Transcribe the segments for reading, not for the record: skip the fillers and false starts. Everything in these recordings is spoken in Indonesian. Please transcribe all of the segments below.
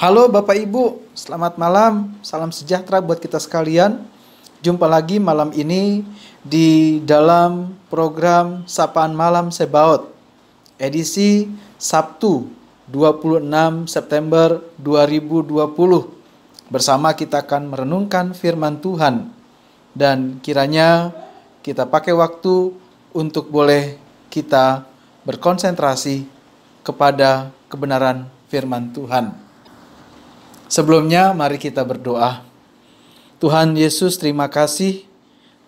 Halo Bapak Ibu, selamat malam, salam sejahtera buat kita sekalian. Jumpa lagi malam ini di dalam program Sapaan Malam Sebaot, edisi Sabtu 26 September 2020. Bersama kita akan merenungkan firman Tuhan, dan kiranya kita pakai waktu untuk boleh kita berkonsentrasi kepada kebenaran firman Tuhan. Sebelumnya mari kita berdoa. Tuhan Yesus, terima kasih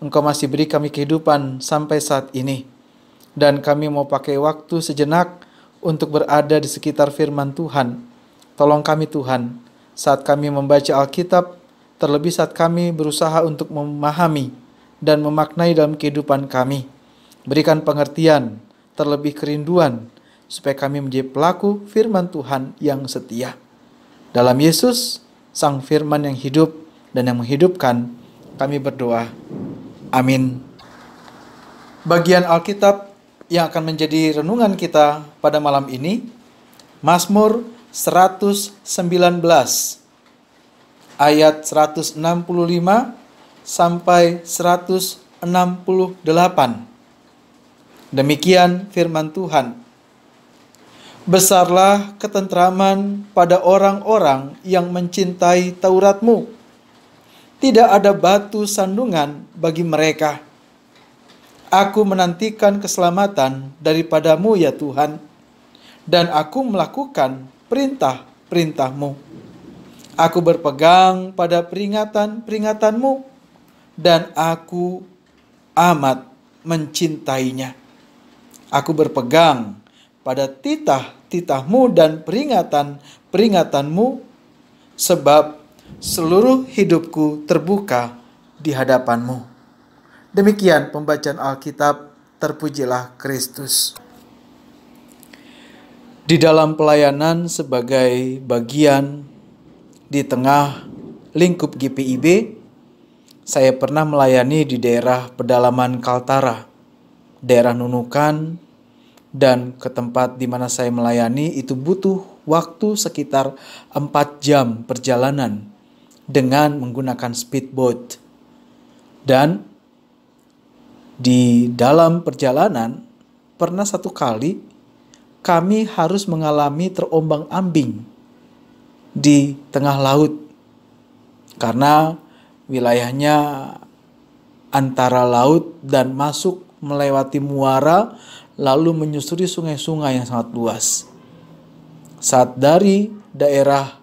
Engkau masih beri kami kehidupan sampai saat ini. Dan kami mau pakai waktu sejenak untuk berada di sekitar firman Tuhan. Tolong kami Tuhan, saat kami membaca Alkitab, terlebih saat kami berusaha untuk memahami dan memaknai dalam kehidupan kami. Berikan pengertian, terlebih kerinduan, supaya kami menjadi pelaku firman Tuhan yang setia. Dalam Yesus, Sang Firman yang hidup dan yang menghidupkan, kami berdoa. Amin. Bagian Alkitab yang akan menjadi renungan kita pada malam ini, Mazmur 119, ayat 165 sampai 168. Demikian firman Tuhan. Besarlah ketentraman pada orang-orang yang mencintai Taurat-Mu. Tidak ada batu sandungan bagi mereka. Aku menantikan keselamatan daripada-Mu ya Tuhan, dan aku melakukan perintah-perintah-Mu. Aku berpegang pada peringatan-peringatan-Mu, dan aku amat mencintainya. Aku berpegang pada titah-titah-Mu dan peringatan-peringatan-Mu, sebab seluruh hidupku terbuka di hadapan-Mu. Demikian pembacaan Alkitab, terpujilah Kristus. Di dalam pelayanan sebagai bagian di tengah lingkup GPIB, saya pernah melayani di daerah pedalaman Kaltara, daerah Nunukan, dan ke tempat di mana saya melayani itu butuh waktu sekitar 4 jam perjalanan dengan menggunakan speedboat. Dan di dalam perjalanan pernah satu kali kami harus mengalami terombang-ambing di tengah laut karena wilayahnya antara laut dan masuk melewati muara lalu menyusuri sungai-sungai yang sangat luas. Saat dari daerah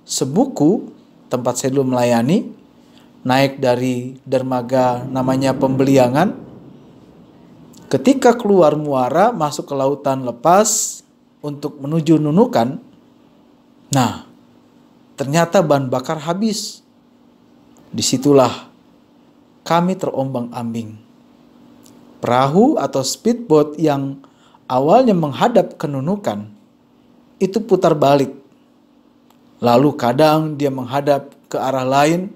Sebuku, tempat saya dulu melayani, naik dari dermaga namanya Pembeliangan, ketika keluar muara masuk ke lautan lepas untuk menuju Nunukan, nah ternyata bahan bakar habis. Disitulah kami terombang-ambing. Perahu atau speedboat yang awalnya menghadap ke Nunukan itu putar balik. Lalu kadang dia menghadap ke arah lain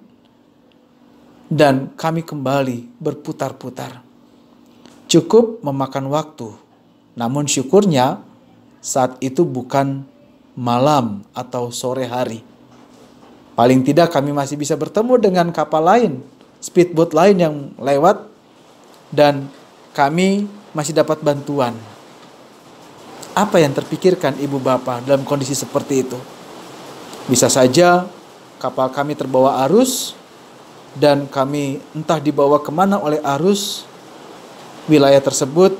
dan kami kembali berputar-putar. Cukup memakan waktu. Namun syukurnya saat itu bukan malam atau sore hari. Paling tidak kami masih bisa bertemu dengan kapal lain, speedboat lain yang lewat, dan kami masih dapat bantuan. Apa yang terpikirkan ibu bapak dalam kondisi seperti itu? Bisa saja kapal kami terbawa arus dan kami entah dibawa kemana oleh arus. Wilayah tersebut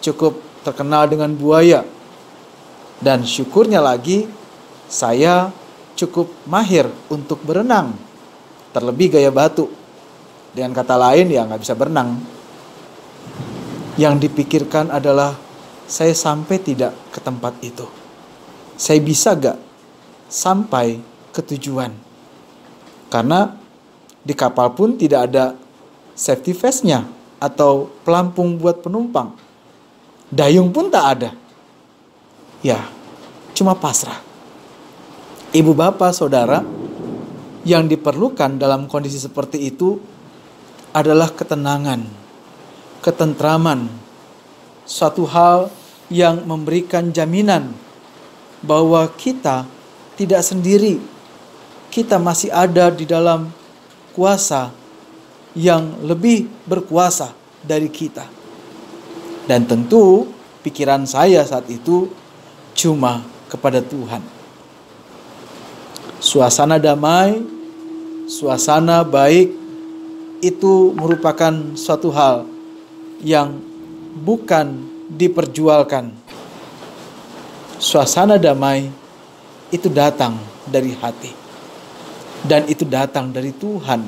cukup terkenal dengan buaya. Dan syukurnya lagi saya cukup mahir untuk berenang. Terlebih gaya batu. Dengan kata lain ya nggak bisa berenang. Yang dipikirkan adalah saya sampai tidak ke tempat itu. Saya bisa gak sampai ke tujuan? Karena di kapal pun tidak ada safety vest-nya atau pelampung buat penumpang. Dayung pun tak ada. Ya, cuma pasrah. Ibu bapak saudara, yang diperlukan dalam kondisi seperti itu adalah ketenangan, ketentraman, suatu hal yang memberikan jaminan bahwa kita tidak sendiri. Kita masih ada di dalam kuasa yang lebih berkuasa dari kita. Dan tentu pikiran saya saat itu cuma kepada Tuhan. Suasana damai, suasana baik itu merupakan suatu hal yang bukan diperjualkan. Suasana damai itu datang dari hati. Dan itu datang dari Tuhan.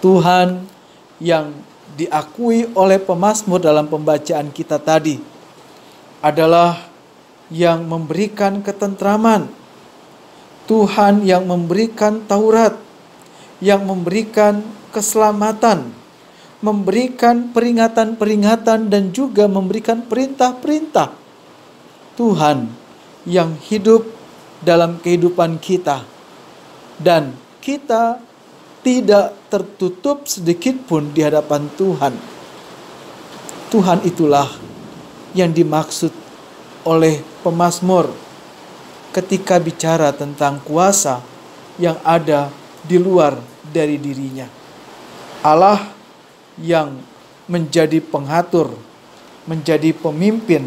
Tuhan yang diakui oleh pemazmur dalam pembacaan kita tadi adalah yang memberikan ketentraman. Tuhan yang memberikan Taurat, yang memberikan keselamatan, memberikan peringatan-peringatan dan juga memberikan perintah-perintah. Tuhan yang hidup dalam kehidupan kita, dan kita tidak tertutup sedikit pun di hadapan Tuhan. Tuhan itulah yang dimaksud oleh pemazmur ketika bicara tentang kuasa yang ada di luar dari dirinya. Allah yang menjadi pengatur, menjadi pemimpin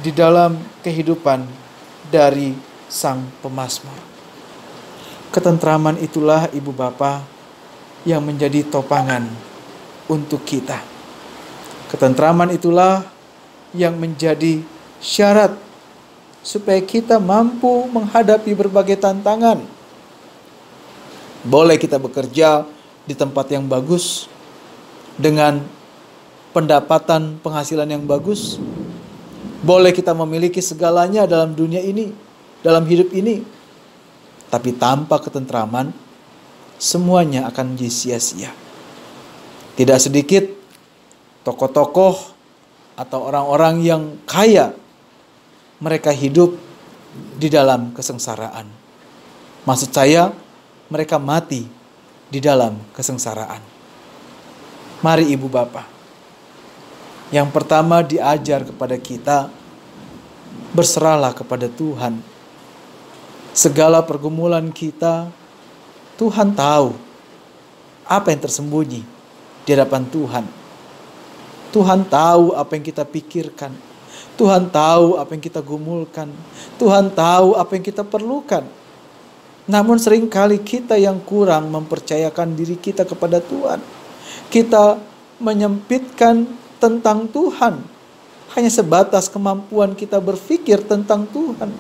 di dalam kehidupan dari sang pemazmur. Ketentraman itulah ibu bapa yang menjadi topangan untuk kita. Ketentraman itulah yang menjadi syarat supaya kita mampu menghadapi berbagai tantangan. Boleh kita bekerja di tempat yang bagus, dengan pendapatan penghasilan yang bagus. Boleh kita memiliki segalanya dalam dunia ini, dalam hidup ini. Tapi tanpa ketentraman, semuanya akan menjadi sia-sia. Tidak sedikit tokoh-tokoh atau orang-orang yang kaya, mereka hidup di dalam kesengsaraan. Maksud saya, mereka mati di dalam kesengsaraan. Mari ibu bapa, yang pertama diajar kepada kita, berserahlah kepada Tuhan. Segala pergumulan kita, Tuhan tahu apa yang tersembunyi di hadapan Tuhan. Tuhan tahu apa yang kita pikirkan. Tuhan tahu apa yang kita gumulkan. Tuhan tahu apa yang kita perlukan. Namun seringkali kita yang kurang mempercayakan diri kita kepada Tuhan. Kita menyempitkan tentang Tuhan. Hanya sebatas kemampuan kita berpikir tentang Tuhan,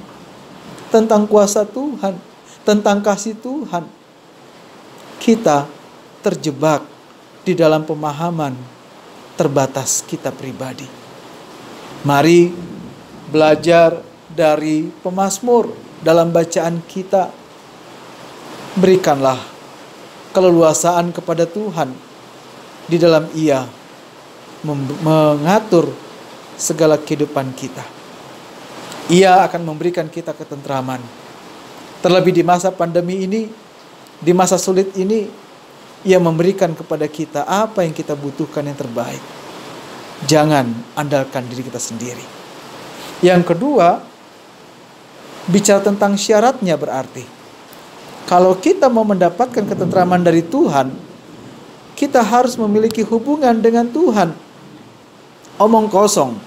tentang kuasa Tuhan, tentang kasih Tuhan. Kita terjebak di dalam pemahaman terbatas kita pribadi. Mari belajar dari pemazmur dalam bacaan kita. Berikanlah keleluasaan kepada Tuhan di dalam Ia mengatur segala kehidupan kita. Ia akan memberikan kita ketentraman. Terlebih di masa pandemi ini, di masa sulit ini, Ia memberikan kepada kita apa yang kita butuhkan yang terbaik. Jangan andalkan diri kita sendiri. Yang kedua, bicara tentang syaratnya berarti, kalau kita mau mendapatkan ketentraman dari Tuhan, kita harus memiliki hubungan dengan Tuhan. Omong kosong.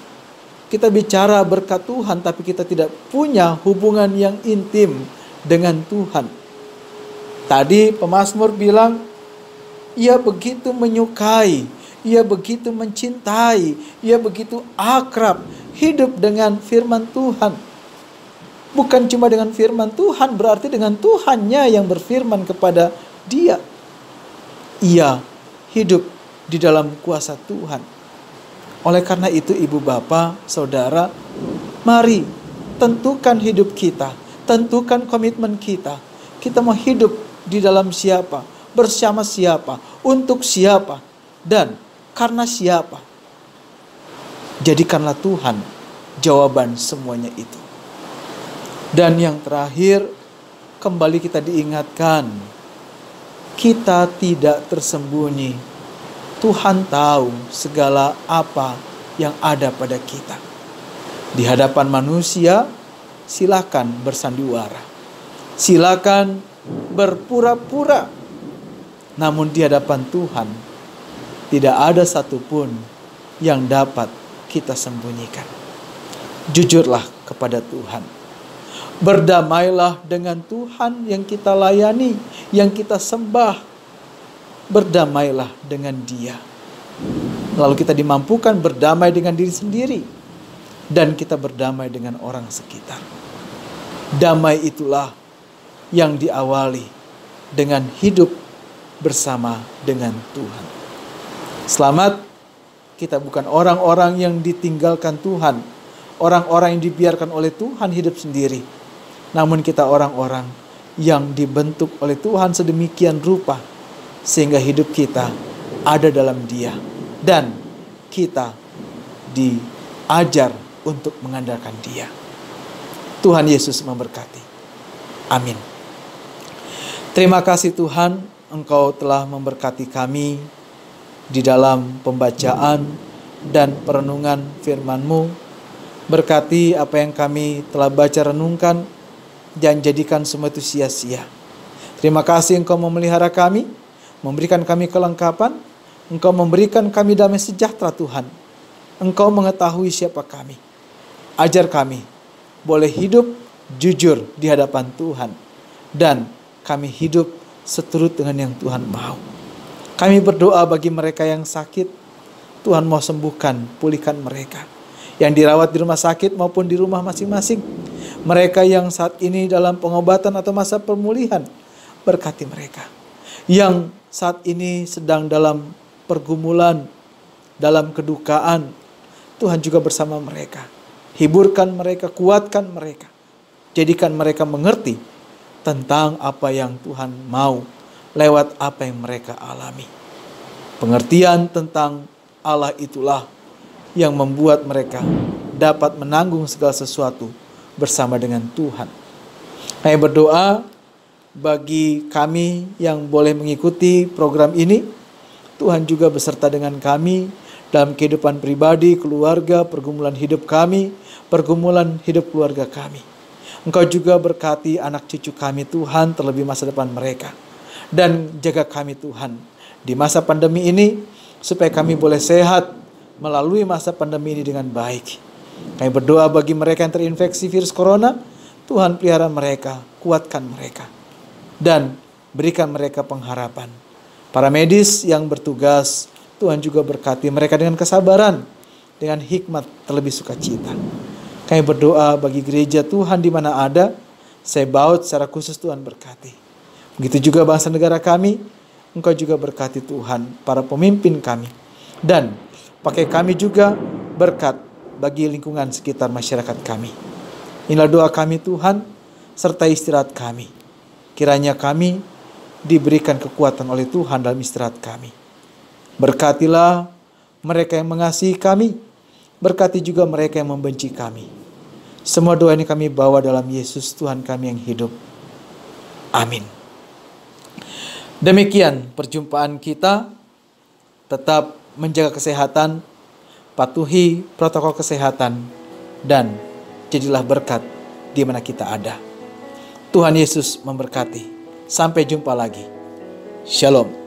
Kita bicara berkat Tuhan, tapi kita tidak punya hubungan yang intim dengan Tuhan. Tadi pemazmur bilang, ia begitu menyukai, ia begitu mencintai, ia begitu akrab hidup dengan firman Tuhan. Bukan cuma dengan firman Tuhan, berarti dengan Tuhannya yang berfirman kepada dia. Ia hidup di dalam kuasa Tuhan. Oleh karena itu ibu bapa, saudara, mari tentukan hidup kita, tentukan komitmen kita. Kita mau hidup di dalam siapa, bersama siapa, untuk siapa, dan karena siapa. Jadikanlah Tuhan jawaban semuanya itu. Dan yang terakhir, kembali kita diingatkan, kita tidak tersembunyi. Tuhan tahu segala apa yang ada pada kita. Di hadapan manusia, silakan bersandiwara. Silakan berpura-pura, namun di hadapan Tuhan tidak ada satupun yang dapat kita sembunyikan. Jujurlah kepada Tuhan. Berdamailah dengan Tuhan yang kita layani, yang kita sembah. Berdamailah dengan Dia. Lalu kita dimampukan berdamai dengan diri sendiri, dan kita berdamai dengan orang sekitar. Damai itulah yang diawali dengan hidup bersama dengan Tuhan. Selamat, kita bukan orang-orang yang ditinggalkan Tuhan, orang-orang yang dibiarkan oleh Tuhan hidup sendiri. Namun kita orang-orang yang dibentuk oleh Tuhan sedemikian rupa, sehingga hidup kita ada dalam Dia. Dan kita diajar untuk mengandalkan Dia. Tuhan Yesus memberkati. Amin. Terima kasih Tuhan, Engkau telah memberkati kami di dalam pembacaan dan perenungan firman-Mu. Berkati apa yang kami telah baca renungkan, jangan jadikan semua itu sia-sia. Terima kasih Engkau memelihara kami, memberikan kami kelengkapan, Engkau memberikan kami damai sejahtera Tuhan. Engkau mengetahui siapa kami. Ajar kami boleh hidup jujur di hadapan Tuhan, dan kami hidup seturut dengan yang Tuhan mau. Kami berdoa bagi mereka yang sakit, Tuhan mau sembuhkan, pulihkan mereka. Yang dirawat di rumah sakit maupun di rumah masing-masing. Mereka yang saat ini dalam pengobatan atau masa pemulihan, berkati mereka. Yang saat ini sedang dalam pergumulan, dalam kedukaan, Tuhan juga bersama mereka. Hiburkan mereka, kuatkan mereka. Jadikan mereka mengerti tentang apa yang Tuhan mau lewat apa yang mereka alami. Pengertian tentang Allah itulah yang membuat mereka dapat menanggung segala sesuatu bersama dengan Tuhan. Kami berdoa bagi kami yang boleh mengikuti program ini. Tuhan juga beserta dengan kami dalam kehidupan pribadi, keluarga, pergumulan hidup kami, pergumulan hidup keluarga kami. Engkau juga berkati anak cucu kami Tuhan, terlebih masa depan mereka. Dan jaga kami Tuhan di masa pandemi ini, supaya kami boleh sehat melalui masa pandemi ini dengan baik. Kami berdoa bagi mereka yang terinfeksi virus corona, Tuhan pelihara mereka, kuatkan mereka, dan berikan mereka pengharapan. Para medis yang bertugas, Tuhan juga berkati mereka dengan kesabaran, dengan hikmat terlebih sukacita. Kami berdoa bagi gereja Tuhan di mana ada, saya baut secara khusus Tuhan berkati. Begitu juga bangsa negara kami, Engkau juga berkati Tuhan, para pemimpin kami. Dan pakai kami juga berkat bagi lingkungan sekitar masyarakat kami. Inilah doa kami Tuhan, serta istirahat kami. Kiranya kami diberikan kekuatan oleh Tuhan dalam istirahat kami. Berkatilah mereka yang mengasihi kami, berkati juga mereka yang membenci kami. Semua doa ini kami bawa dalam Yesus Tuhan kami yang hidup. Amin. Demikian perjumpaan kita. Tetap menjaga kesehatan, patuhi protokol kesehatan, dan jadilah berkat di mana kita ada. Tuhan Yesus memberkati. Sampai jumpa lagi. Shalom.